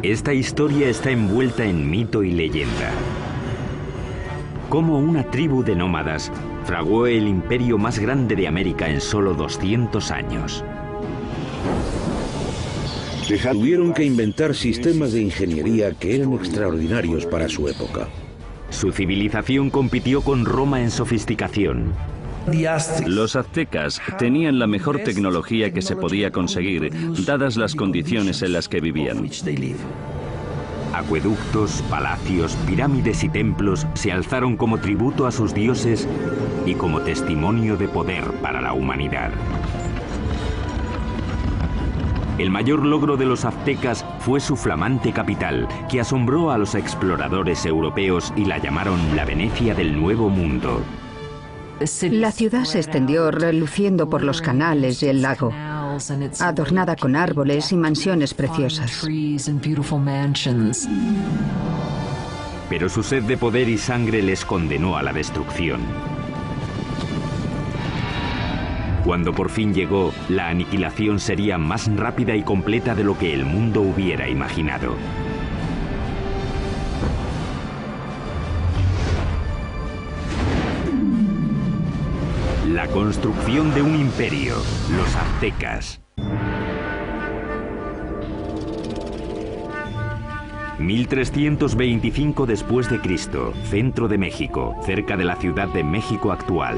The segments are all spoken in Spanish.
Esta historia está envuelta en mito y leyenda. Cómo una tribu de nómadas fraguó el imperio más grande de América en solo 200 años. Tuvieron que inventar sistemas de ingeniería que eran extraordinarios para su época. Su civilización compitió con Roma en sofisticación. Los aztecas tenían la mejor tecnología que se podía conseguir, dadas las condiciones en las que vivían. Acueductos, palacios, pirámides y templos se alzaron como tributo a sus dioses y como testimonio de poder para la humanidad. El mayor logro de los aztecas fue su flamante capital, que asombró a los exploradores europeos y la llamaron la Venecia del Nuevo Mundo. La ciudad se extendió reluciendo por los canales y el lago, adornada con árboles y mansiones preciosas. Pero su sed de poder y sangre les condenó a la destrucción. Cuando por fin llegó, la aniquilación sería más rápida y completa de lo que el mundo hubiera imaginado. La construcción de un imperio, los aztecas. 1325 después de Cristo, centro de México, cerca de la Ciudad de México actual.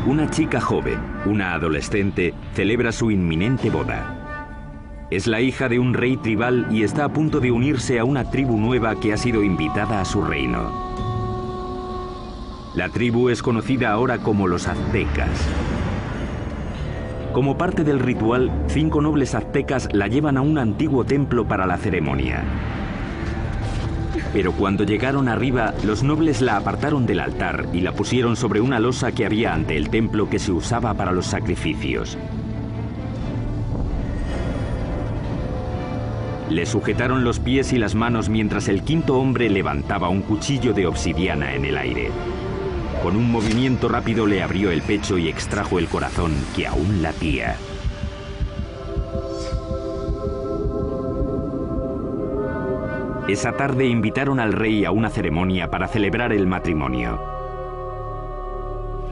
Una chica joven, una adolescente, celebra su inminente boda. Es la hija de un rey tribal y está a punto de unirse a una tribu nueva que ha sido invitada a su reino. La tribu es conocida ahora como los aztecas. Como parte del ritual, 5 nobles aztecas la llevan a un antiguo templo para la ceremonia. Pero cuando llegaron arriba, los nobles la apartaron del altar y la pusieron sobre una losa que había ante el templo que se usaba para los sacrificios. Le sujetaron los pies y las manos mientras el 5.º hombre levantaba un cuchillo de obsidiana en el aire. Con un movimiento rápido le abrió el pecho y extrajo el corazón, que aún latía. Esa tarde invitaron al rey a una ceremonia para celebrar el matrimonio.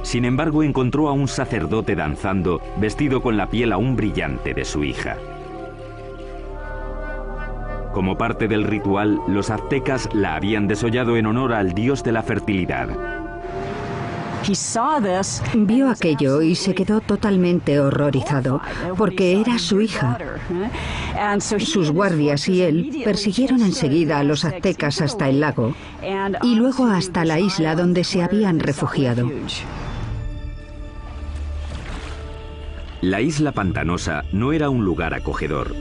Sin embargo, encontró a un sacerdote danzando, vestido con la piel aún brillante de su hija. Como parte del ritual, los aztecas la habían desollado en honor al dios de la fertilidad. Vio aquello y se quedó totalmente horrorizado, porque era su hija. Sus guardias y él persiguieron enseguida a los aztecas hasta el lago y luego hasta la isla donde se habían refugiado. La isla pantanosa no era un lugar acogedor.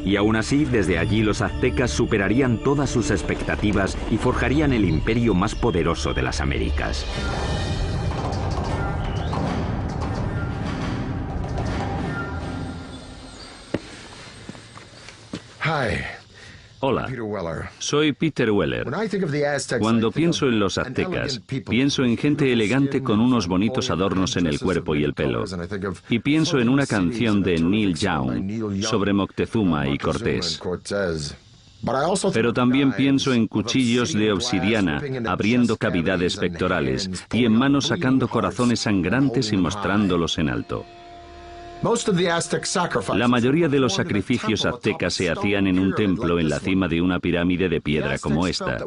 Y aún así, desde allí los aztecas superarían todas sus expectativas y forjarían el imperio más poderoso de las Américas. Hola, soy Peter Weller. Cuando pienso en los aztecas, pienso en gente elegante con unos bonitos adornos en el cuerpo y el pelo. Y pienso en una canción de Neil Young sobre Moctezuma y Cortés. Pero también pienso en cuchillos de obsidiana abriendo cavidades pectorales y en manos sacando corazones sangrantes y mostrándolos en alto. La mayoría de los sacrificios aztecas se hacían en un templo en la cima de una pirámide de piedra como esta.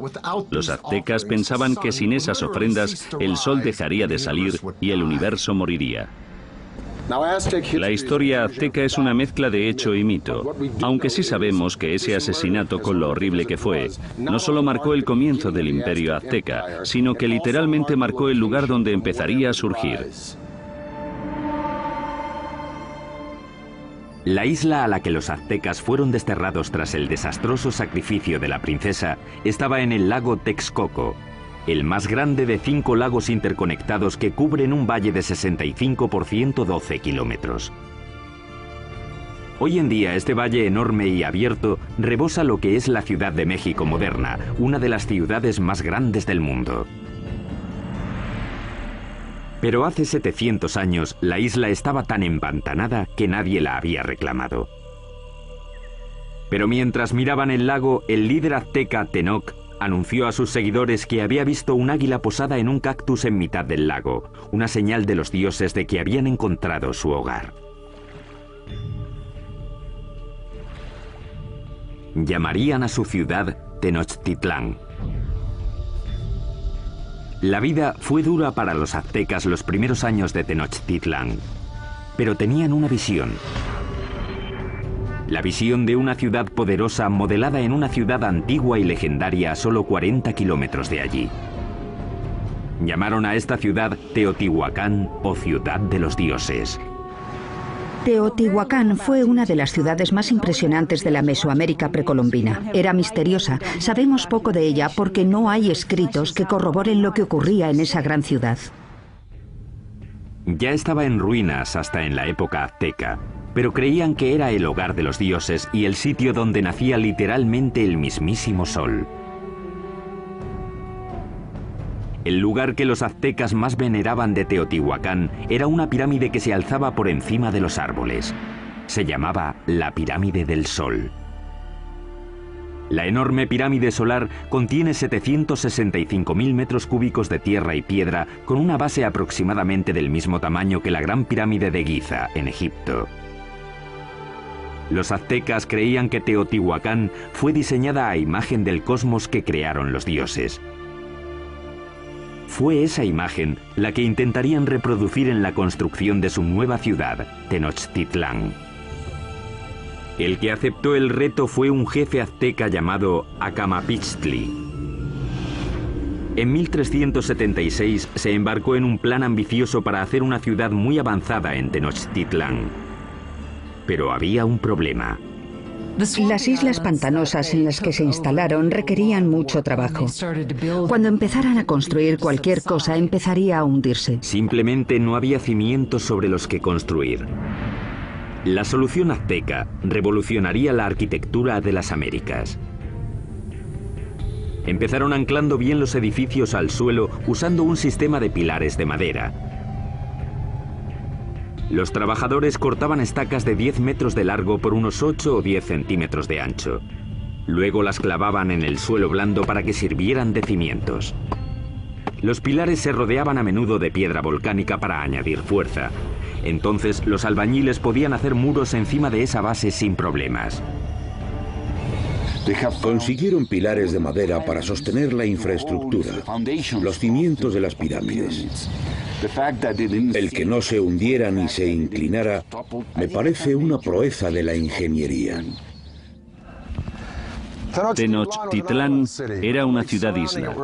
Los aztecas pensaban que sin esas ofrendas el sol dejaría de salir y el universo moriría. La historia azteca es una mezcla de hecho y mito, aunque sí sabemos que ese asesinato, con lo horrible que fue, no solo marcó el comienzo del imperio azteca, sino que literalmente marcó el lugar donde empezaría a surgir. La isla a la que los aztecas fueron desterrados tras el desastroso sacrificio de la princesa estaba en el lago Texcoco, el más grande de 5 lagos interconectados que cubren un valle de 65 por 112 kilómetros. Hoy en día este valle enorme y abierto rebosa lo que es la Ciudad de México moderna, una de las ciudades más grandes del mundo. Pero hace 700 años la isla estaba tan empantanada que nadie la había reclamado. Pero mientras miraban el lago, el líder azteca Tenoch anunció a sus seguidores que había visto un águila posada en un cactus en mitad del lago, una señal de los dioses de que habían encontrado su hogar. Llamarían a su ciudad Tenochtitlán. La vida fue dura para los aztecas los primeros años de Tenochtitlán, pero tenían una visión. La visión de una ciudad poderosa modelada en una ciudad antigua y legendaria a solo 40 kilómetros de allí. Llamaron a esta ciudad Teotihuacán o Ciudad de los Dioses. Teotihuacán fue una de las ciudades más impresionantes de la Mesoamérica precolombina. Era misteriosa. Sabemos poco de ella porque no hay escritos que corroboren lo que ocurría en esa gran ciudad. Ya estaba en ruinas hasta en la época azteca, pero creían que era el hogar de los dioses y el sitio donde nacía literalmente el mismísimo sol. El lugar que los aztecas más veneraban de Teotihuacán era una pirámide que se alzaba por encima de los árboles. Se llamaba la Pirámide del Sol. La enorme pirámide solar contiene 765.000 metros cúbicos de tierra y piedra con una base aproximadamente del mismo tamaño que la Gran Pirámide de Giza, en Egipto. Los aztecas creían que Teotihuacán fue diseñada a imagen del cosmos que crearon los dioses. Fue esa imagen la que intentarían reproducir en la construcción de su nueva ciudad, Tenochtitlán. El que aceptó el reto fue un jefe azteca llamado Acamapixtli. En 1376 se embarcó en un plan ambicioso para hacer una ciudad muy avanzada en Tenochtitlán. Pero había un problema. Las islas pantanosas en las que se instalaron requerían mucho trabajo. Cuando empezaran a construir cualquier cosa, empezaría a hundirse. Simplemente no había cimientos sobre los que construir. La solución azteca revolucionaría la arquitectura de las Américas. Empezaron anclando bien los edificios al suelo usando un sistema de pilares de madera. Los trabajadores cortaban estacas de 10 metros de largo por unos 8 o 10 centímetros de ancho. Luego las clavaban en el suelo blando para que sirvieran de cimientos. Los pilares se rodeaban a menudo de piedra volcánica para añadir fuerza. Entonces los albañiles podían hacer muros encima de esa base sin problemas. Consiguieron pilares de madera para sostener la infraestructura, los cimientos de las pirámides. El que no se hundiera ni se inclinara me parece una proeza de la ingeniería. Tenochtitlán era una ciudad-isla,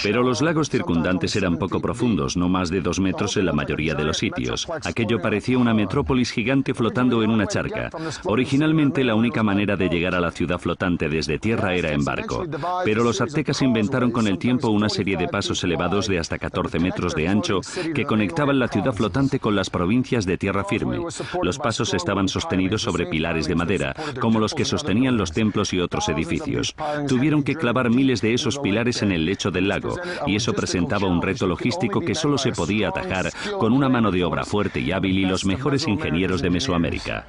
pero los lagos circundantes eran poco profundos, no más de 2 metros en la mayoría de los sitios. Aquello parecía una metrópolis gigante flotando en una charca. Originalmente la única manera de llegar a la ciudad flotante desde tierra era en barco, pero los aztecas inventaron con el tiempo una serie de pasos elevados de hasta 14 metros de ancho que conectaban la ciudad flotante con las provincias de tierra firme. Los pasos estaban sostenidos sobre pilares de madera, como los que sostenían los templos y otros edificios. Tuvieron que clavar miles de esos pilares en el lecho del lago, y eso presentaba un reto logístico que solo se podía atajar con una mano de obra fuerte y hábil y los mejores ingenieros de Mesoamérica.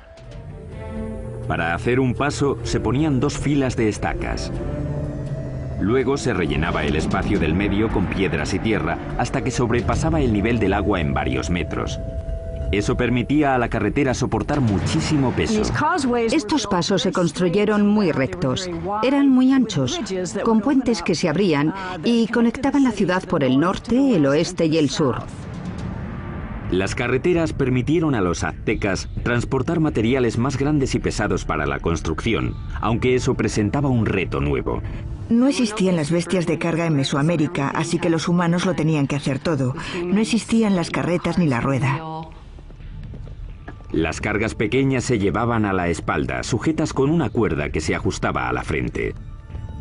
Para hacer un paso se ponían 2 filas de estacas. Luego se rellenaba el espacio del medio con piedras y tierra hasta que sobrepasaba el nivel del agua en varios metros. Eso permitía a la carretera soportar muchísimo peso. Estos pasos se construyeron muy rectos. Eran muy anchos, con puentes que se abrían y conectaban la ciudad por el norte, el oeste y el sur. Las carreteras permitieron a los aztecas transportar materiales más grandes y pesados para la construcción, aunque eso presentaba un reto nuevo. No existían las bestias de carga en Mesoamérica, así que los humanos lo tenían que hacer todo. No existían las carretas ni la rueda. Las cargas pequeñas se llevaban a la espalda, sujetas con una cuerda que se ajustaba a la frente.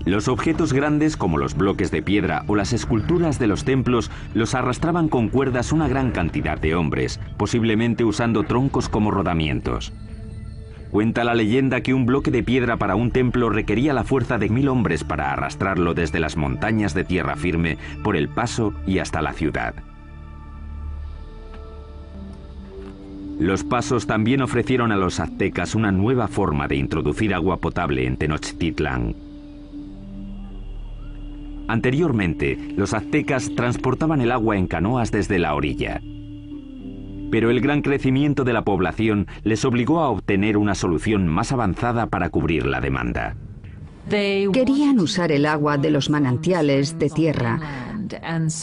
Los objetos grandes, como los bloques de piedra o las esculturas de los templos, los arrastraban con cuerdas una gran cantidad de hombres, posiblemente usando troncos como rodamientos. Cuenta la leyenda que un bloque de piedra para un templo requería la fuerza de 1000 hombres para arrastrarlo desde las montañas de tierra firme por el paso y hasta la ciudad. Los pasos también ofrecieron a los aztecas una nueva forma de introducir agua potable en Tenochtitlán. Anteriormente, los aztecas transportaban el agua en canoas desde la orilla. Pero el gran crecimiento de la población les obligó a obtener una solución más avanzada para cubrir la demanda. Querían usar el agua de los manantiales de tierra,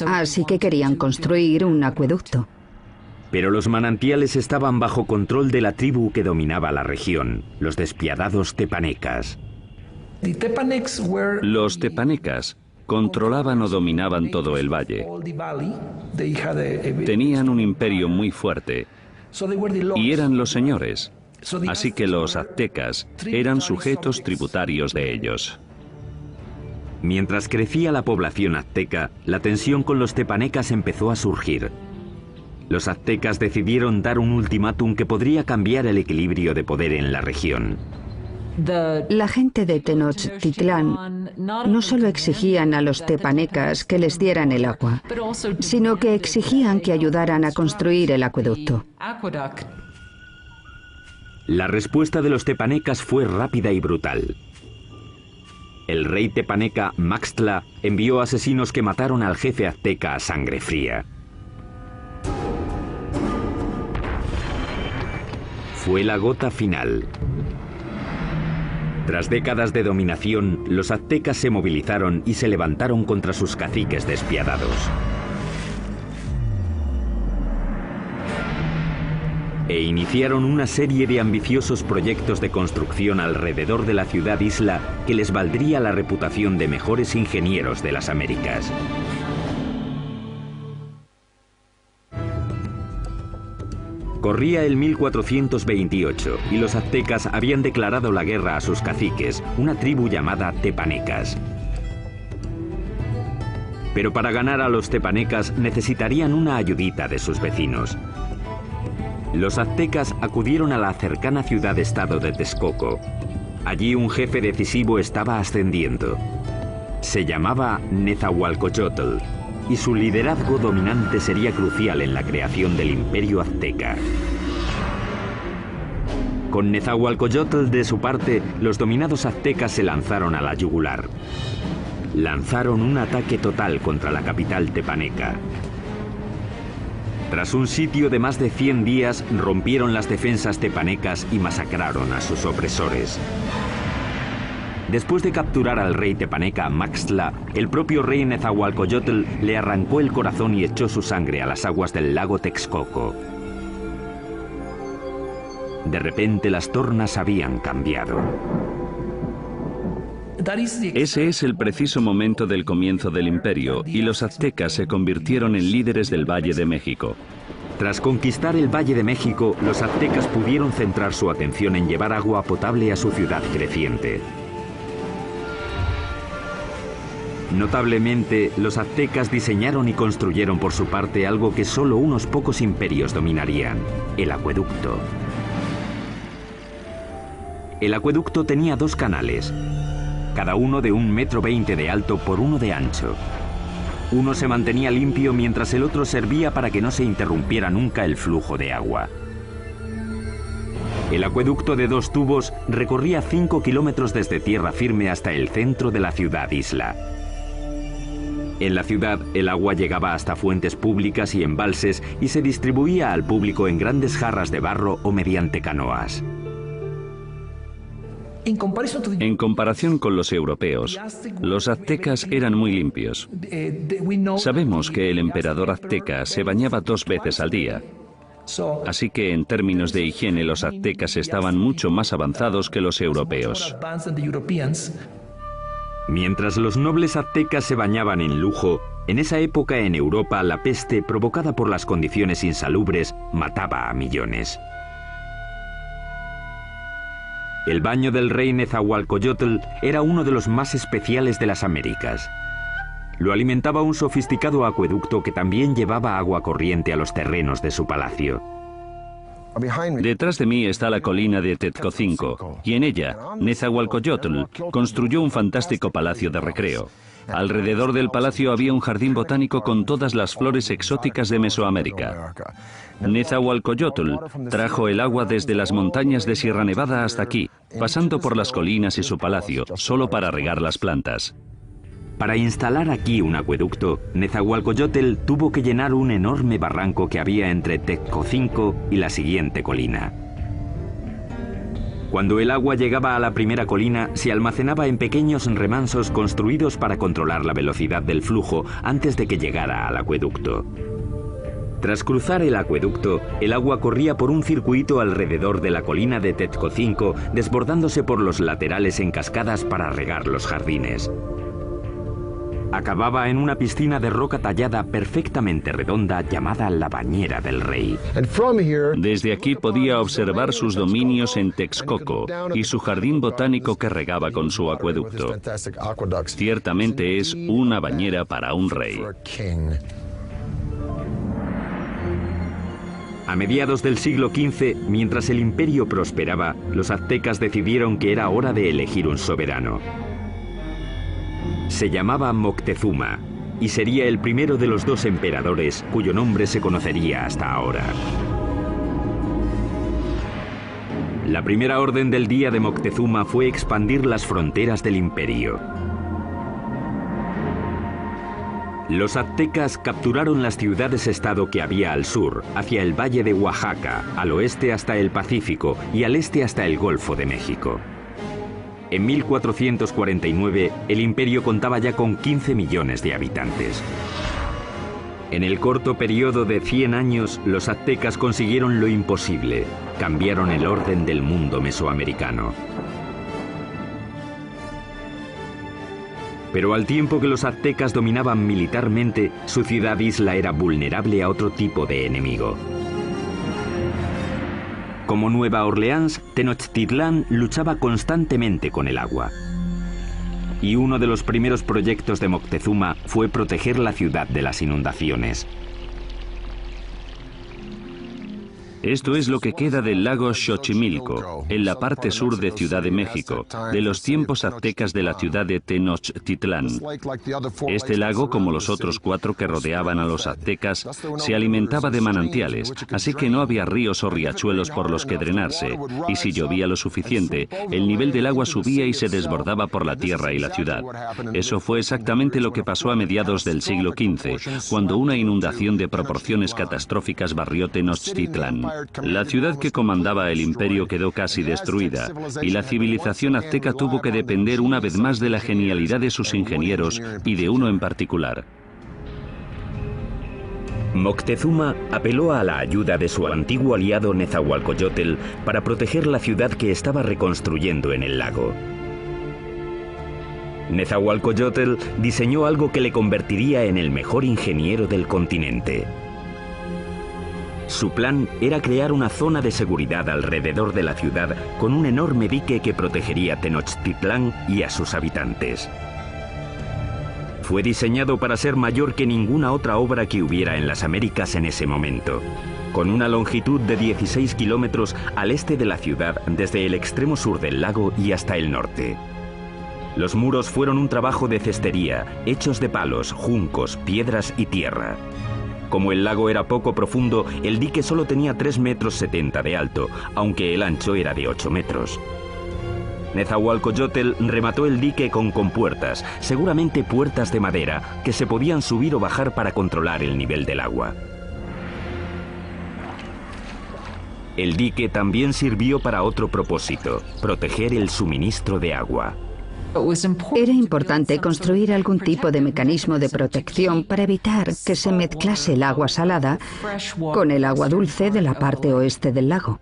así que querían construir un acueducto. Pero los manantiales estaban bajo control de la tribu que dominaba la región, los despiadados tepanecas. Los tepanecas controlaban o dominaban todo el valle. Tenían un imperio muy fuerte y eran los señores, así que los aztecas eran sujetos tributarios de ellos. Mientras crecía la población azteca, la tensión con los tepanecas empezó a surgir. Los aztecas decidieron dar un ultimátum que podría cambiar el equilibrio de poder en la región. La gente de Tenochtitlán no solo exigían a los tepanecas que les dieran el agua, sino que exigían que ayudaran a construir el acueducto. La respuesta de los tepanecas fue rápida y brutal. El rey tepaneca Maxtla envió asesinos que mataron al jefe azteca a sangre fría. Fue la gota final. Tras décadas de dominación, los aztecas se movilizaron y se levantaron contra sus caciques despiadados. E iniciaron una serie de ambiciosos proyectos de construcción alrededor de la ciudad-isla que les valdría la reputación de mejores ingenieros de las Américas. Corría el 1428 y los aztecas habían declarado la guerra a sus caciques, una tribu llamada tepanecas. Pero para ganar a los tepanecas necesitarían una ayudita de sus vecinos. Los aztecas acudieron a la cercana ciudad-estado de Texcoco. Allí un jefe decisivo estaba ascendiendo. Se llamaba Nezahualcóyotl, y su liderazgo dominante sería crucial en la creación del imperio azteca. Con Nezahualcóyotl de su parte, los dominados aztecas se lanzaron a la yugular. Lanzaron un ataque total contra la capital tepaneca. Tras un sitio de más de 100 días, rompieron las defensas tepanecas y masacraron a sus opresores. Después de capturar al rey tepaneca Maxtla, el propio rey Nezahualcóyotl le arrancó el corazón y echó su sangre a las aguas del lago Texcoco. De repente las tornas habían cambiado. Ese es el preciso momento del comienzo del imperio y los aztecas se convirtieron en líderes del Valle de México. Tras conquistar el Valle de México, los aztecas pudieron centrar su atención en llevar agua potable a su ciudad creciente. Notablemente, los aztecas diseñaron y construyeron por su parte algo que solo unos pocos imperios dominarían: el acueducto. El acueducto tenía 2 canales, cada uno de 1,20 m de alto por 1 de ancho. Uno se mantenía limpio mientras el otro servía para que no se interrumpiera nunca el flujo de agua. El acueducto de 2 tubos recorría 5 kilómetros desde tierra firme hasta el centro de la ciudad-isla. En la ciudad, el agua llegaba hasta fuentes públicas y embalses y se distribuía al público en grandes jarras de barro o mediante canoas. En comparación con los europeos, los aztecas eran muy limpios. Sabemos que el emperador azteca se bañaba 2 veces al día. Así que en términos de higiene los aztecas estaban mucho más avanzados que los europeos. Mientras los nobles aztecas se bañaban en lujo, en esa época en Europa la peste, provocada por las condiciones insalubres, mataba a millones. El baño del rey Nezahualcóyotl era uno de los más especiales de las Américas. Lo alimentaba un sofisticado acueducto que también llevaba agua corriente a los terrenos de su palacio. Detrás de mí está la colina de Tezcocinco, y en ella, Nezahualcóyotl construyó un fantástico palacio de recreo. Alrededor del palacio había un jardín botánico con todas las flores exóticas de Mesoamérica. Nezahualcóyotl trajo el agua desde las montañas de Sierra Nevada hasta aquí, pasando por las colinas y su palacio, solo para regar las plantas. Para instalar aquí un acueducto, Nezahualcóyotl tuvo que llenar un enorme barranco que había entre Tezcocinco y la siguiente colina. Cuando el agua llegaba a la primera colina, se almacenaba en pequeños remansos construidos para controlar la velocidad del flujo antes de que llegara al acueducto. Tras cruzar el acueducto, el agua corría por un circuito alrededor de la colina de Tezcocinco, desbordándose por los laterales en cascadas para regar los jardines. Acababa en una piscina de roca tallada perfectamente redonda llamada la Bañera del Rey. Desde aquí podía observar sus dominios en Texcoco y su jardín botánico que regaba con su acueducto. Ciertamente es una bañera para un rey. A mediados del siglo XV, mientras el imperio prosperaba, los aztecas decidieron que era hora de elegir un soberano. Se llamaba Moctezuma y sería el primero de los dos emperadores cuyo nombre se conocería hasta ahora. La primera orden del día de Moctezuma fue expandir las fronteras del imperio. Los aztecas capturaron las ciudades-estado que había al sur, hacia el valle de Oaxaca, al oeste hasta el Pacífico y al este hasta el Golfo de México. En 1449, el imperio contaba ya con 15 millones de habitantes. En el corto periodo de 100 años, los aztecas consiguieron lo imposible. Cambiaron el orden del mundo mesoamericano. Pero al tiempo que los aztecas dominaban militarmente, su ciudad-isla era vulnerable a otro tipo de enemigo. Como Nueva Orleans, Tenochtitlán luchaba constantemente con el agua. Y uno de los primeros proyectos de Moctezuma fue proteger la ciudad de las inundaciones. Esto es lo que queda del lago Xochimilco, en la parte sur de Ciudad de México, de los tiempos aztecas de la ciudad de Tenochtitlán. Este lago, como los otros 4 que rodeaban a los aztecas, se alimentaba de manantiales, así que no había ríos o riachuelos por los que drenarse, y si llovía lo suficiente, el nivel del agua subía y se desbordaba por la tierra y la ciudad. Eso fue exactamente lo que pasó a mediados del siglo XV, cuando una inundación de proporciones catastróficas barrió Tenochtitlán. La ciudad que comandaba el imperio quedó casi destruida, y la civilización azteca tuvo que depender una vez más de la genialidad de sus ingenieros y de uno en particular. Moctezuma apeló a la ayuda de su antiguo aliado Nezahualcóyotl para proteger la ciudad que estaba reconstruyendo en el lago. Nezahualcóyotl diseñó algo que le convertiría en el mejor ingeniero del continente. Su plan era crear una zona de seguridad alrededor de la ciudad con un enorme dique que protegería Tenochtitlán y a sus habitantes. Fue diseñado para ser mayor que ninguna otra obra que hubiera en las Américas en ese momento, con una longitud de 16 kilómetros al este de la ciudad desde el extremo sur del lago y hasta el norte. Los muros fueron un trabajo de cestería, hechos de palos, juncos, piedras y tierra. Como el lago era poco profundo, el dique solo tenía 3,70 metros de alto, aunque el ancho era de 8 metros. Nezahualcóyotl remató el dique con compuertas, seguramente puertas de madera, que se podían subir o bajar para controlar el nivel del agua. El dique también sirvió para otro propósito, proteger el suministro de agua. Era importante construir algún tipo de mecanismo de protección para evitar que se mezclase el agua salada con el agua dulce de la parte oeste del lago.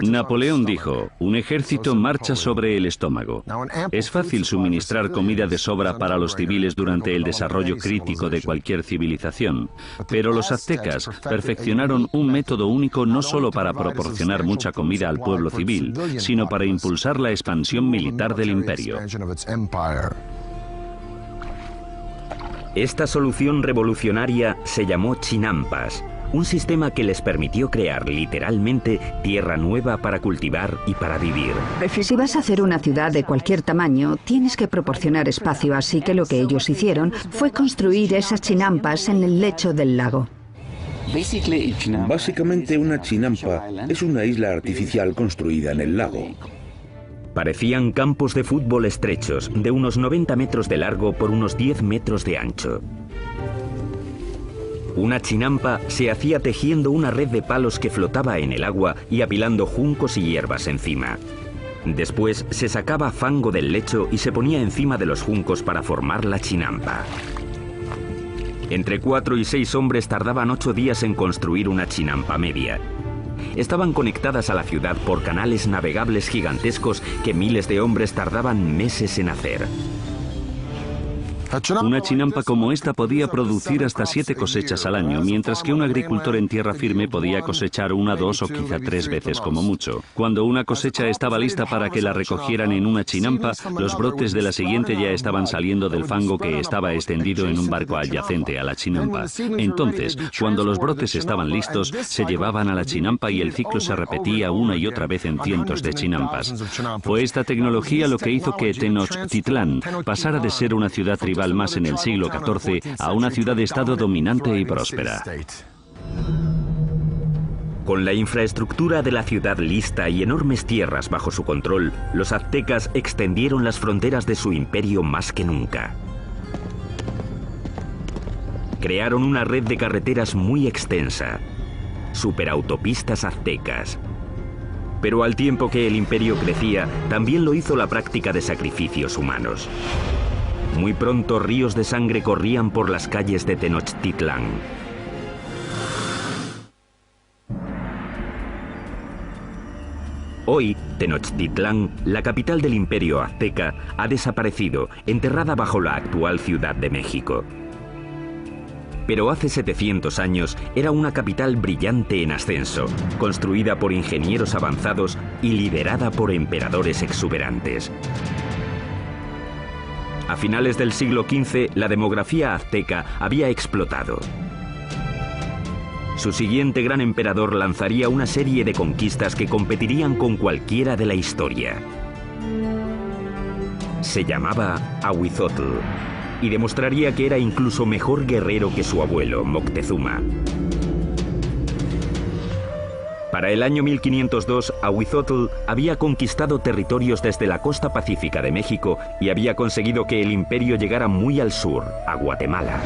Napoleón dijo, un ejército marcha sobre el estómago. Es fácil suministrar comida de sobra para los civiles durante el desarrollo crítico de cualquier civilización, pero los aztecas perfeccionaron un método único no solo para proporcionar mucha comida al pueblo civil, sino para impulsar la expansión militar del imperio. Esta solución revolucionaria se llamó chinampas, un sistema que les permitió crear literalmente tierra nueva para cultivar y para vivir. Si vas a hacer una ciudad de cualquier tamaño, tienes que proporcionar espacio, así que lo que ellos hicieron fue construir esas chinampas en el lecho del lago. Básicamente una chinampa es una isla artificial construida en el lago. Parecían campos de fútbol estrechos, de unos 90 metros de largo por unos 10 metros de ancho. Una chinampa se hacía tejiendo una red de palos que flotaba en el agua y apilando juncos y hierbas encima. Después se sacaba fango del lecho y se ponía encima de los juncos para formar la chinampa. Entre 4 y 6 hombres tardaban 8 días en construir una chinampa media. Estaban conectadas a la ciudad por canales navegables gigantescos que miles de hombres tardaban meses en hacer. Una chinampa como esta podía producir hasta 7 cosechas al año, mientras que un agricultor en tierra firme podía cosechar 1, 2 o quizá 3 veces como mucho. Cuando una cosecha estaba lista para que la recogieran en una chinampa, los brotes de la siguiente ya estaban saliendo del fango que estaba extendido en un barco adyacente a la chinampa. Entonces, cuando los brotes estaban listos, se llevaban a la chinampa y el ciclo se repetía una y otra vez en cientos de chinampas. Fue esta tecnología lo que hizo que Tenochtitlán pasara de ser una ciudad tribal más en el siglo XIV a una ciudad-estado dominante y próspera. Con la infraestructura de la ciudad lista y enormes tierras bajo su control, los aztecas extendieron las fronteras de su imperio más que nunca. Crearon una red de carreteras muy extensa, superautopistas aztecas. Pero al tiempo que el imperio crecía, también lo hizo la práctica de sacrificios humanos. Muy pronto ríos de sangre corrían por las calles de Tenochtitlán. Hoy, Tenochtitlán, la capital del imperio azteca, ha desaparecido, enterrada bajo la actual Ciudad de México. Pero hace 700 años era una capital brillante en ascenso, construida por ingenieros avanzados y liderada por emperadores exuberantes. A finales del siglo XV, la demografía azteca había explotado. Su siguiente gran emperador lanzaría una serie de conquistas que competirían con cualquiera de la historia. Se llamaba Ahuizotl y demostraría que era incluso mejor guerrero que su abuelo, Moctezuma. Para el año 1502, Ahuizotl había conquistado territorios desde la costa pacífica de México y había conseguido que el imperio llegara muy al sur, a Guatemala.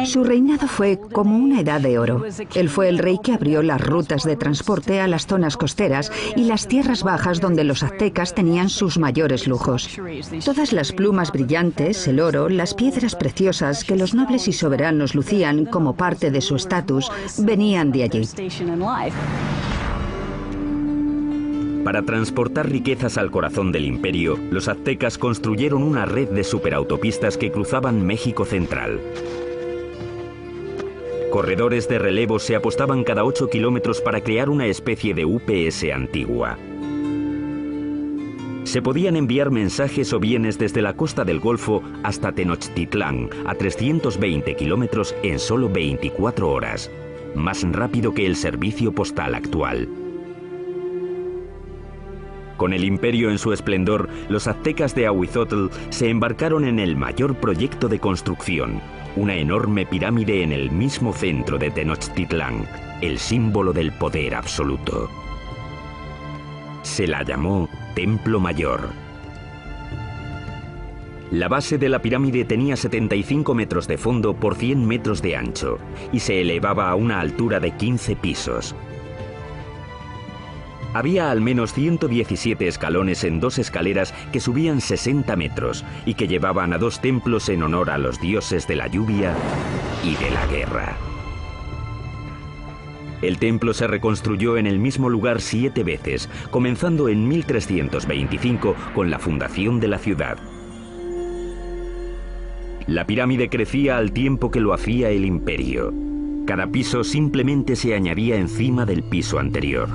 Su reinado fue como una edad de oro. Él fue el rey que abrió las rutas de transporte a las zonas costeras y las tierras bajas donde los aztecas tenían sus mayores lujos. Todas las plumas brillantes, el oro, las piedras preciosas que los nobles y soberanos lucían como parte de su estatus, venían de allí. Para transportar riquezas al corazón del imperio, los aztecas construyeron una red de superautopistas que cruzaban México central. Corredores de relevo se apostaban cada 8 kilómetros para crear una especie de UPS antigua. Se podían enviar mensajes o bienes desde la costa del Golfo hasta Tenochtitlán, a 320 kilómetros en solo 24 horas, más rápido que el servicio postal actual. Con el imperio en su esplendor, los aztecas de Ahuizotl se embarcaron en el mayor proyecto de construcción, una enorme pirámide en el mismo centro de Tenochtitlán, el símbolo del poder absoluto. Se la llamó Templo Mayor. La base de la pirámide tenía 75 metros de fondo por 100 metros de ancho y se elevaba a una altura de 15 pisos. Había al menos 117 escalones en 2 escaleras que subían 60 metros y que llevaban a 2 templos en honor a los dioses de la lluvia y de la guerra. El templo se reconstruyó en el mismo lugar 7 veces, comenzando en 1325 con la fundación de la ciudad. La pirámide crecía al tiempo que lo hacía el imperio. Cada piso simplemente se añadía encima del piso anterior.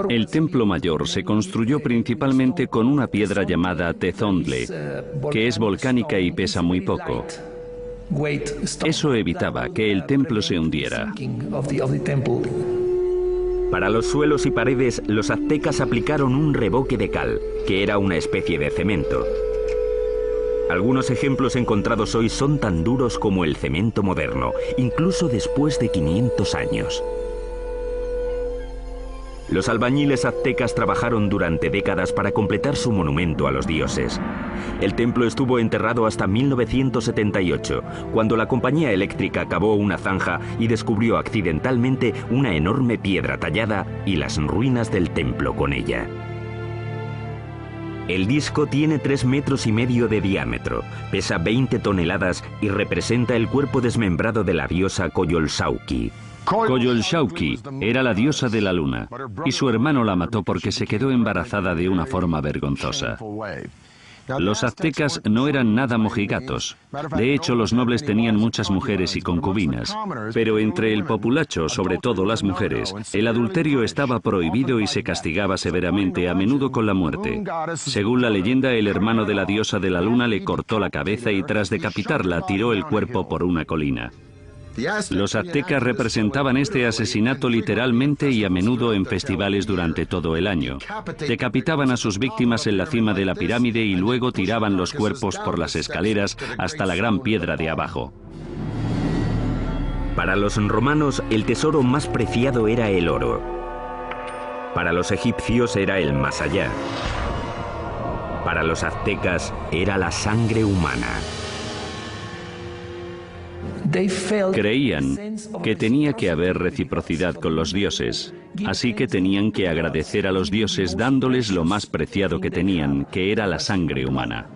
El templo mayor se construyó principalmente con una piedra llamada tezontle, que es volcánica y pesa muy poco. Eso evitaba que el templo se hundiera. Para los suelos y paredes, los aztecas aplicaron un revoque de cal, que era una especie de cemento. Algunos ejemplos encontrados hoy son tan duros como el cemento moderno, incluso después de 500 años. Los albañiles aztecas trabajaron durante décadas para completar su monumento a los dioses. El templo estuvo enterrado hasta 1978, cuando la compañía eléctrica cavó una zanja y descubrió accidentalmente una enorme piedra tallada y las ruinas del templo con ella. El disco tiene 3,5 metros de diámetro, pesa 20 toneladas y representa el cuerpo desmembrado de la diosa Coyolxauhqui. Coyolxauhqui era la diosa de la luna, y su hermano la mató porque se quedó embarazada de una forma vergonzosa. Los aztecas no eran nada mojigatos. De hecho, los nobles tenían muchas mujeres y concubinas. Pero entre el populacho, sobre todo las mujeres, el adulterio estaba prohibido y se castigaba severamente, a menudo con la muerte. Según la leyenda, el hermano de la diosa de la luna le cortó la cabeza y tras decapitarla tiró el cuerpo por una colina. Los aztecas representaban este asesinato literalmente y a menudo en festivales durante todo el año. Decapitaban a sus víctimas en la cima de la pirámide y luego tiraban los cuerpos por las escaleras hasta la gran piedra de abajo. Para los romanos, el tesoro más preciado era el oro. Para los egipcios era el más allá. Para los aztecas era la sangre humana. Creían que tenía que haber reciprocidad con los dioses, así que tenían que agradecer a los dioses dándoles lo más preciado que tenían, que era la sangre humana.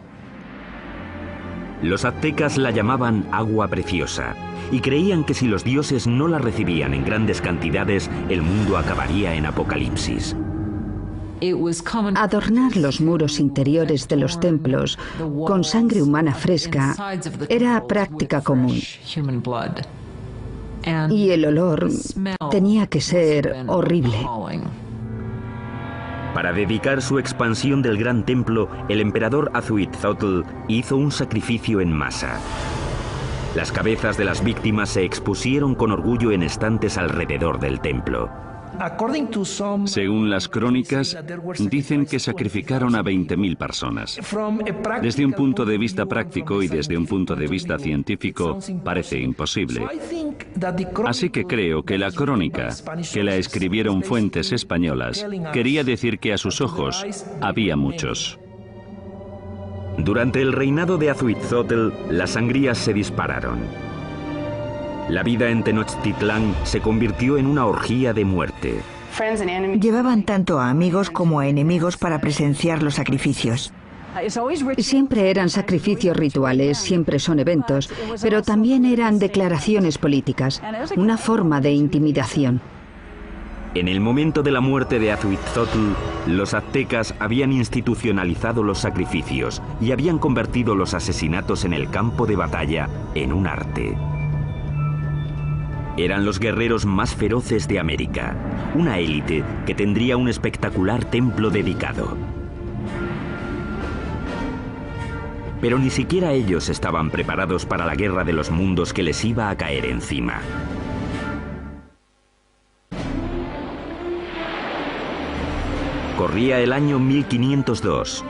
Los aztecas la llamaban agua preciosa y creían que si los dioses no la recibían en grandes cantidades, el mundo acabaría en apocalipsis. Adornar los muros interiores de los templos con sangre humana fresca era práctica común. Y el olor tenía que ser horrible. Para dedicar su expansión del gran templo, el emperador Azhuitzotl hizo un sacrificio en masa. Las cabezas de las víctimas se expusieron con orgullo en estantes alrededor del templo. Según las crónicas, dicen que sacrificaron a 20.000 personas. Desde un punto de vista práctico y desde un punto de vista científico, parece imposible. Así que creo que la crónica, que la escribieron fuentes españolas, quería decir que a sus ojos había muchos. Durante el reinado de Azhuitzotl, las sangrías se dispararon. La vida en Tenochtitlán se convirtió en una orgía de muerte. Llevaban tanto a amigos como a enemigos para presenciar los sacrificios. Siempre eran sacrificios rituales, siempre son eventos, pero también eran declaraciones políticas, una forma de intimidación. En el momento de la muerte de Azhuitzotl, los aztecas habían institucionalizado los sacrificios y habían convertido los asesinatos en el campo de batalla en un arte. Eran los guerreros más feroces de América, una élite que tendría un espectacular templo dedicado. Pero ni siquiera ellos estaban preparados para la guerra de los mundos que les iba a caer encima. Corría el año 1502.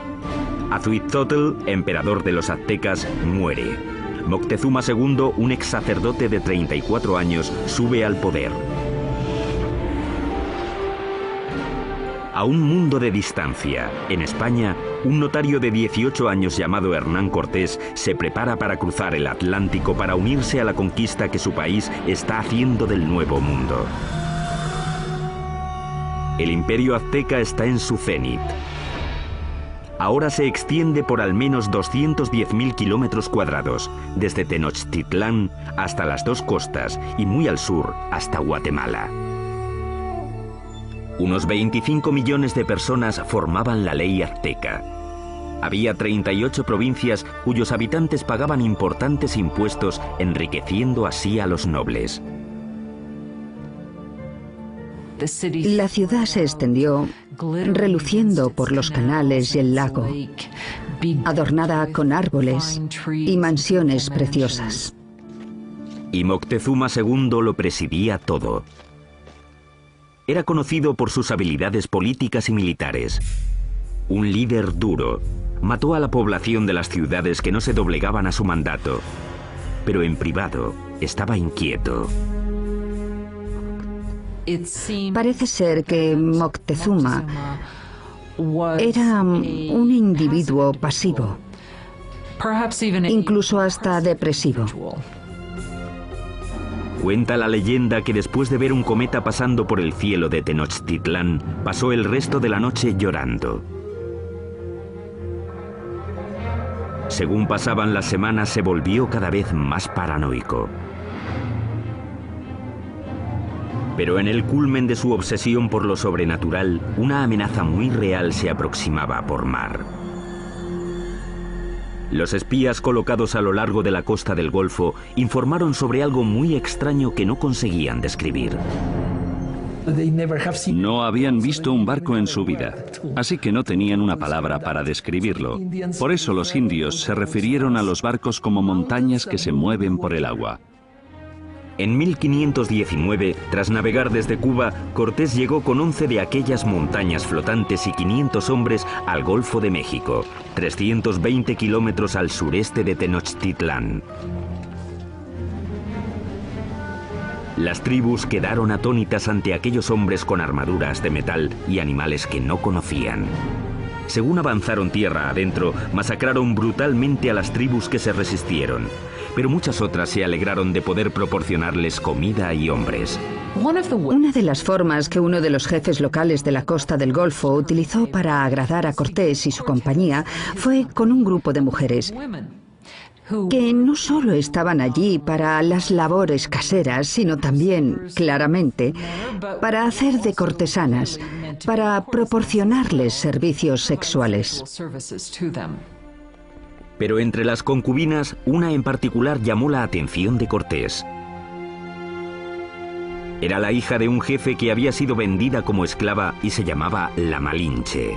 Azhuitzotl, emperador de los aztecas, muere. Moctezuma II, un ex sacerdote de 34 años, sube al poder. A un mundo de distancia, en España, un notario de 18 años llamado Hernán Cortés se prepara para cruzar el Atlántico para unirse a la conquista que su país está haciendo del Nuevo Mundo. El imperio azteca está en su cenit. Ahora se extiende por al menos 210.000 kilómetros cuadrados, desde Tenochtitlán hasta las dos costas y muy al sur hasta Guatemala. Unos 25 millones de personas formaban la ley azteca. Había 38 provincias cuyos habitantes pagaban importantes impuestos, enriqueciendo así a los nobles. La ciudad se extendió, reluciendo por los canales y el lago, adornada con árboles y mansiones preciosas. Y Moctezuma II lo presidía todo. Era conocido por sus habilidades políticas y militares. Un líder duro, mató a la población de las ciudades que no se doblegaban a su mandato, pero en privado estaba inquieto. Parece ser que Moctezuma era un individuo pasivo, incluso hasta depresivo. Cuenta la leyenda que después de ver un cometa pasando por el cielo de Tenochtitlán, pasó el resto de la noche llorando. Según pasaban las semanas, se volvió cada vez más paranoico. Pero en el culmen de su obsesión por lo sobrenatural, una amenaza muy real se aproximaba por mar. Los espías colocados a lo largo de la costa del Golfo informaron sobre algo muy extraño que no conseguían describir. No habían visto un barco en su vida, así que no tenían una palabra para describirlo. Por eso los indios se refirieron a los barcos como montañas que se mueven por el agua. En 1519, tras navegar desde Cuba, Cortés llegó con 11 de aquellas montañas flotantes y 500 hombres al Golfo de México, 320 kilómetros al sureste de Tenochtitlán. Las tribus quedaron atónitas ante aquellos hombres con armaduras de metal y animales que no conocían. Según avanzaron tierra adentro, masacraron brutalmente a las tribus que se resistieron, pero muchas otras se alegraron de poder proporcionarles comida y hombres. Una de las formas que uno de los jefes locales de la costa del Golfo utilizó para agradar a Cortés y su compañía fue con un grupo de mujeres que no solo estaban allí para las labores caseras, sino también, claramente, para hacer de cortesanas, para proporcionarles servicios sexuales. Pero entre las concubinas, una en particular llamó la atención de Cortés. Era la hija de un jefe que había sido vendida como esclava y se llamaba la Malinche.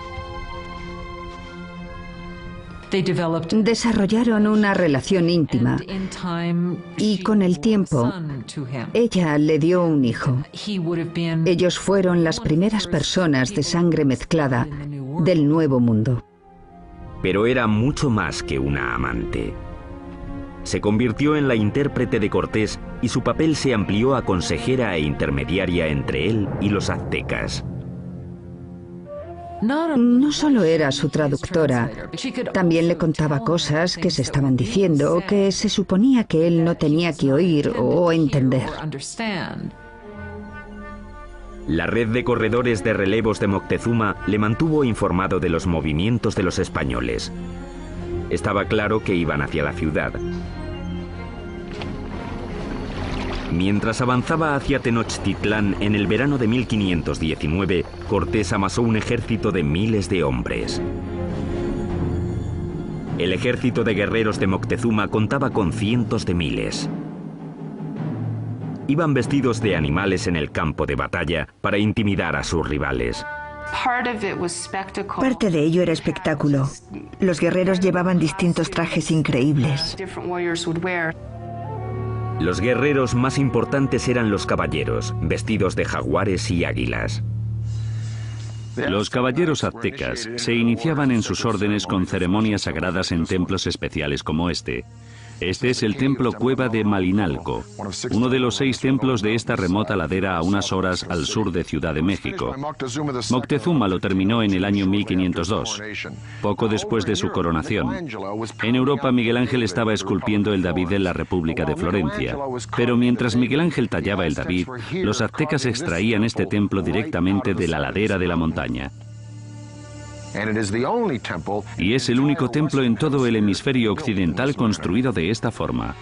Desarrollaron una relación íntima y con el tiempo ella le dio un hijo. Ellos fueron las primeras personas de sangre mezclada del Nuevo Mundo. Pero era mucho más que una amante. Se convirtió en la intérprete de Cortés y su papel se amplió a consejera e intermediaria entre él y los aztecas. No solo era su traductora, también le contaba cosas que se estaban diciendo o que se suponía que él no tenía que oír o entender. La red de corredores de relevos de Moctezuma le mantuvo informado de los movimientos de los españoles. Estaba claro que iban hacia la ciudad. Mientras avanzaba hacia Tenochtitlán en el verano de 1519, Cortés amasó un ejército de miles de hombres. El ejército de guerreros de Moctezuma contaba con cientos de miles. Iban vestidos de animales en el campo de batalla para intimidar a sus rivales. Parte de ello era espectáculo. Los guerreros llevaban distintos trajes increíbles. Los guerreros más importantes eran los caballeros, vestidos de jaguares y águilas. Los caballeros aztecas se iniciaban en sus órdenes con ceremonias sagradas en templos especiales como este. Este es el templo Cueva de Malinalco, uno de los 6 templos de esta remota ladera a unas horas al sur de Ciudad de México. Moctezuma lo terminó en el año 1502, poco después de su coronación. En Europa, Miguel Ángel estaba esculpiendo el David en la República de Florencia. Pero mientras Miguel Ángel tallaba el David, los aztecas extraían este templo directamente de la ladera de la montaña. Y es el único templo en todo el hemisferio occidental construido de esta forma.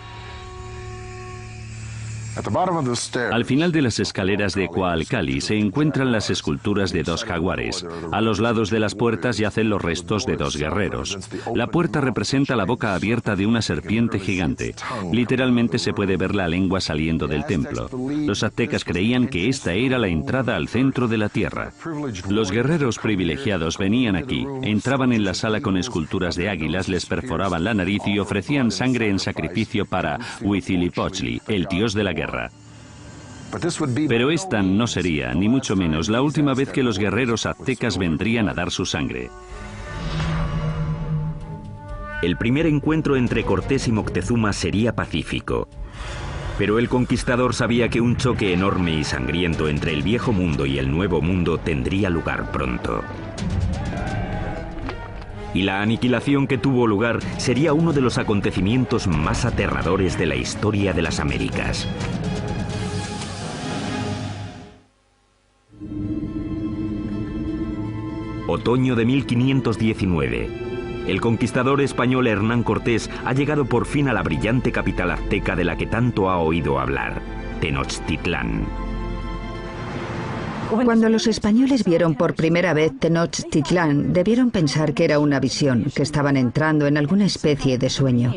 Al final de las escaleras de Coalcali se encuentran las esculturas de dos jaguares. A los lados de las puertas yacen los restos de dos guerreros. La puerta representa la boca abierta de una serpiente gigante. Literalmente se puede ver la lengua saliendo del templo. Los aztecas creían que esta era la entrada al centro de la tierra. Los guerreros privilegiados venían aquí, entraban en la sala con esculturas de águilas, les perforaban la nariz y ofrecían sangre en sacrificio para Huitzilopochtli, el dios de la guerra. Pero esta no sería, ni mucho menos, la última vez que los guerreros aztecas vendrían a dar su sangre. El primer encuentro entre Cortés y Moctezuma sería pacífico. Pero el conquistador sabía que un choque enorme y sangriento entre el viejo mundo y el nuevo mundo tendría lugar pronto. Y la aniquilación que tuvo lugar sería uno de los acontecimientos más aterradores de la historia de las Américas. Otoño de 1519. El conquistador español Hernán Cortés ha llegado por fin a la brillante capital azteca de la que tanto ha oído hablar, Tenochtitlán. Cuando los españoles vieron por primera vez Tenochtitlán, debieron pensar que era una visión, que estaban entrando en alguna especie de sueño.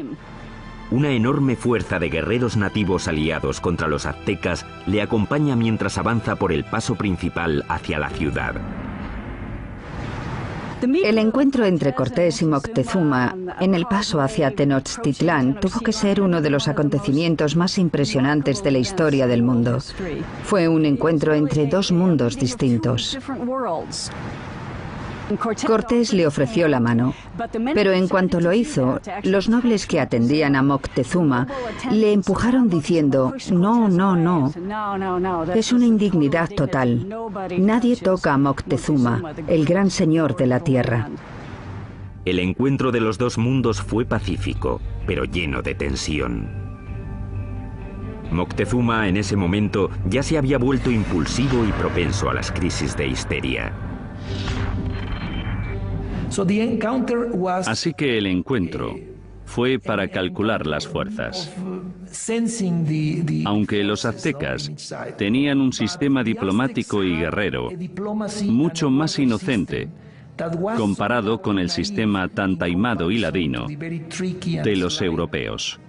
Una enorme fuerza de guerreros nativos aliados contra los aztecas le acompaña mientras avanza por el paso principal hacia la ciudad. El encuentro entre Cortés y Moctezuma en el paso hacia Tenochtitlán tuvo que ser uno de los acontecimientos más impresionantes de la historia del mundo. Fue un encuentro entre dos mundos distintos. Cortés le ofreció la mano, pero en cuanto lo hizo, los nobles que atendían a Moctezuma le empujaron diciendo: no, no, no, es una indignidad total. Nadie toca a Moctezuma, el gran señor de la tierra. El encuentro de los dos mundos fue pacífico, pero lleno de tensión. Moctezuma en ese momento ya se había vuelto impulsivo y propenso a las crisis de histeria. Así que el encuentro fue para calcular las fuerzas. Aunque los aztecas tenían un sistema diplomático y guerrero mucho más inocente comparado con el sistema tan taimado y ladino de los europeos.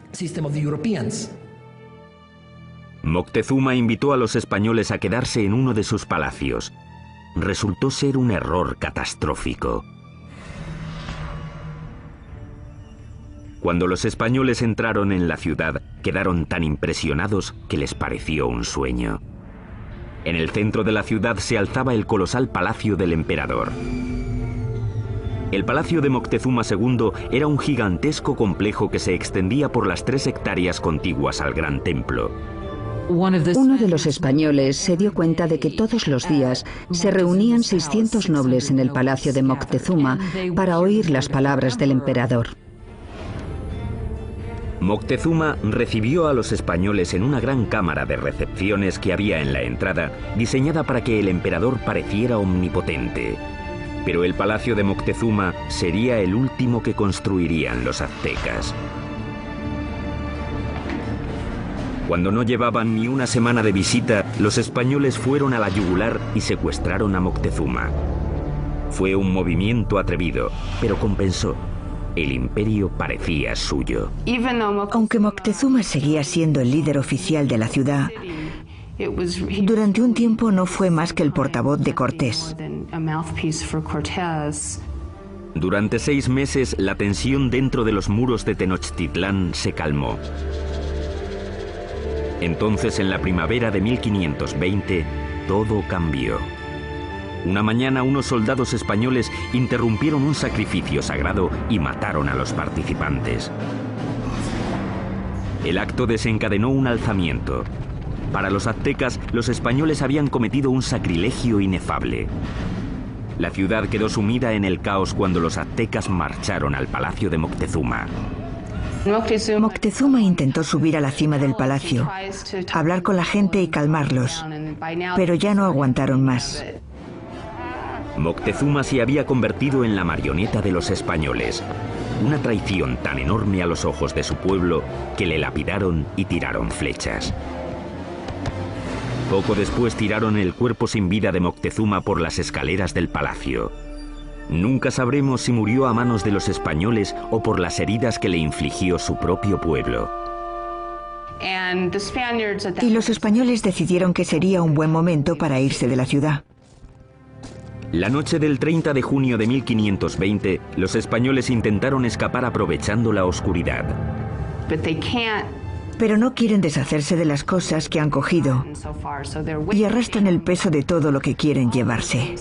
Moctezuma invitó a los españoles a quedarse en uno de sus palacios. Resultó ser un error catastrófico. Cuando los españoles entraron en la ciudad, quedaron tan impresionados que les pareció un sueño. En el centro de la ciudad se alzaba el colosal palacio del emperador. El palacio de Moctezuma II era un gigantesco complejo que se extendía por las 3 hectáreas contiguas al gran templo. Uno de los españoles se dio cuenta de que todos los días se reunían 600 nobles en el palacio de Moctezuma para oír las palabras del emperador. Moctezuma recibió a los españoles en una gran cámara de recepciones que había en la entrada, diseñada para que el emperador pareciera omnipotente. Pero el palacio de Moctezuma sería el último que construirían los aztecas. Cuando no llevaban ni una semana de visita, los españoles fueron a la yugular y secuestraron a Moctezuma. Fue un movimiento atrevido, pero compensó. El imperio parecía suyo. Aunque Moctezuma seguía siendo el líder oficial de la ciudad, durante un tiempo no fue más que el portavoz de Cortés. Durante 6 meses, la tensión dentro de los muros de Tenochtitlán se calmó. Entonces, en la primavera de 1520, todo cambió. Una mañana, unos soldados españoles interrumpieron un sacrificio sagrado y mataron a los participantes. El acto desencadenó un alzamiento. Para los aztecas, los españoles habían cometido un sacrilegio inefable. La ciudad quedó sumida en el caos cuando los aztecas marcharon al palacio de Moctezuma. Moctezuma intentó subir a la cima del palacio, hablar con la gente y calmarlos, pero ya no aguantaron más. Moctezuma se había convertido en la marioneta de los españoles. Una traición tan enorme a los ojos de su pueblo que le lapidaron y tiraron flechas. Poco después tiraron el cuerpo sin vida de Moctezuma por las escaleras del palacio. Nunca sabremos si murió a manos de los españoles o por las heridas que le infligió su propio pueblo. Y los españoles decidieron que sería un buen momento para irse de la ciudad. La noche del 30 de junio de 1520, los españoles intentaron escapar aprovechando la oscuridad. Pero no quieren deshacerse de las cosas que han cogido y arrastran el peso de todo lo que quieren llevarse.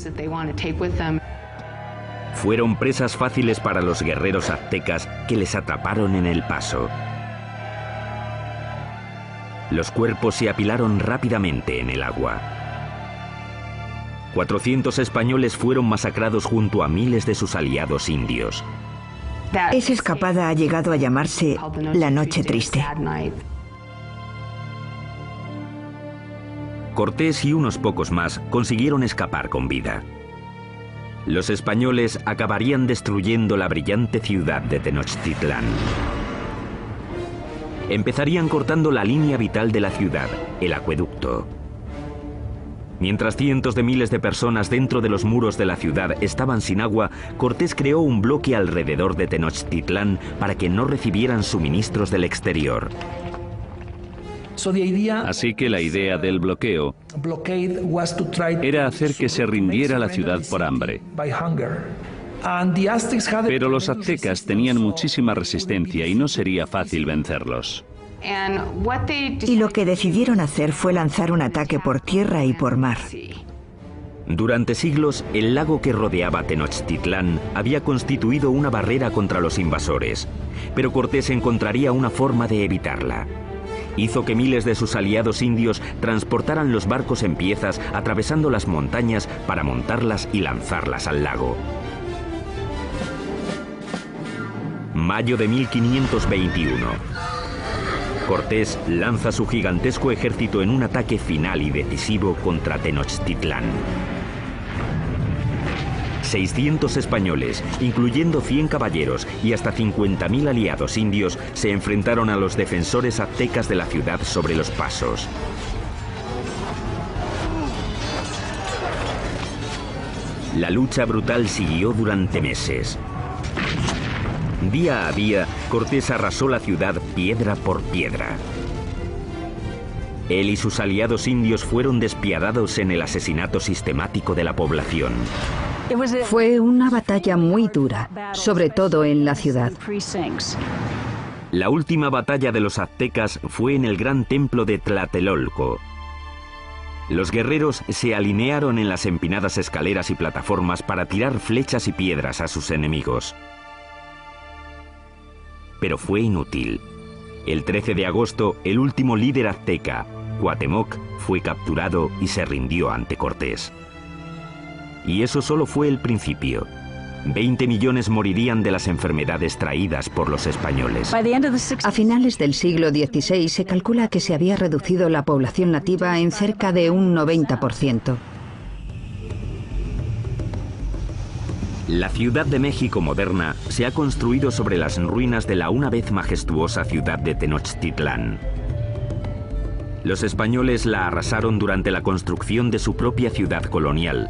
Fueron presas fáciles para los guerreros aztecas que les atraparon en el paso. Los cuerpos se apilaron rápidamente en el agua. 400 españoles fueron masacrados junto a miles de sus aliados indios. Esa escapada ha llegado a llamarse la Noche Triste. Cortés y unos pocos más consiguieron escapar con vida. Los españoles acabarían destruyendo la brillante ciudad de Tenochtitlán. Empezarían cortando la línea vital de la ciudad, el acueducto. Mientras cientos de miles de personas dentro de los muros de la ciudad estaban sin agua, Cortés creó un bloque alrededor de Tenochtitlán para que no recibieran suministros del exterior. Así que la idea del bloqueo era hacer que se rindiera la ciudad por hambre. Pero los aztecas tenían muchísima resistencia y no sería fácil vencerlos. Y lo que decidieron hacer fue lanzar un ataque por tierra y por mar. Durante siglos, el lago que rodeaba Tenochtitlán había constituido una barrera contra los invasores, pero Cortés encontraría una forma de evitarla. Hizo que miles de sus aliados indios transportaran los barcos en piezas atravesando las montañas para montarlas y lanzarlas al lago. Mayo de 1521. Cortés lanza su gigantesco ejército en un ataque final y decisivo contra Tenochtitlán. 600 españoles, incluyendo 100 caballeros y hasta 50.000 aliados indios, se enfrentaron a los defensores aztecas de la ciudad sobre los pasos. La lucha brutal siguió durante meses. Día a día, Cortés arrasó la ciudad piedra por piedra. Él y sus aliados indios fueron despiadados en el asesinato sistemático de la población. Fue una batalla muy dura, sobre todo en la ciudad. La última batalla de los aztecas fue en el gran templo de Tlatelolco. Los guerreros se alinearon en las empinadas escaleras y plataformas para tirar flechas y piedras a sus enemigos. Pero fue inútil. El 13 de agosto, el último líder azteca, Cuauhtémoc, fue capturado y se rindió ante Cortés. Y eso solo fue el principio. 20 millones morirían de las enfermedades traídas por los españoles. A finales del siglo XVI se calcula que se había reducido la población nativa en cerca de un 90%. La Ciudad de México moderna se ha construido sobre las ruinas de la una vez majestuosa ciudad de Tenochtitlán. Los españoles la arrasaron durante la construcción de su propia ciudad colonial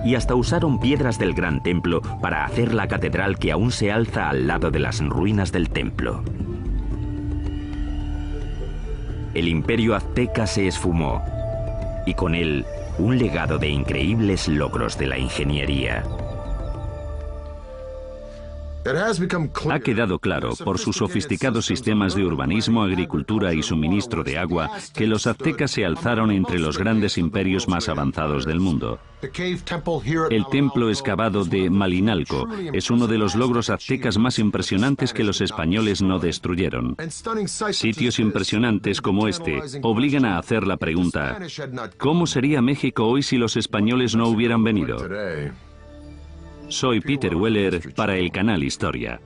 y hasta usaron piedras del Gran Templo para hacer la catedral que aún se alza al lado de las ruinas del templo. El imperio azteca se esfumó y con él un legado de increíbles logros de la ingeniería. Ha quedado claro, por sus sofisticados sistemas de urbanismo, agricultura y suministro de agua, que los aztecas se alzaron entre los grandes imperios más avanzados del mundo. El templo excavado de Malinalco es uno de los logros aztecas más impresionantes que los españoles no destruyeron. Sitios impresionantes como este obligan a hacer la pregunta: ¿cómo sería México hoy si los españoles no hubieran venido? Soy Peter Weller para el canal Historia.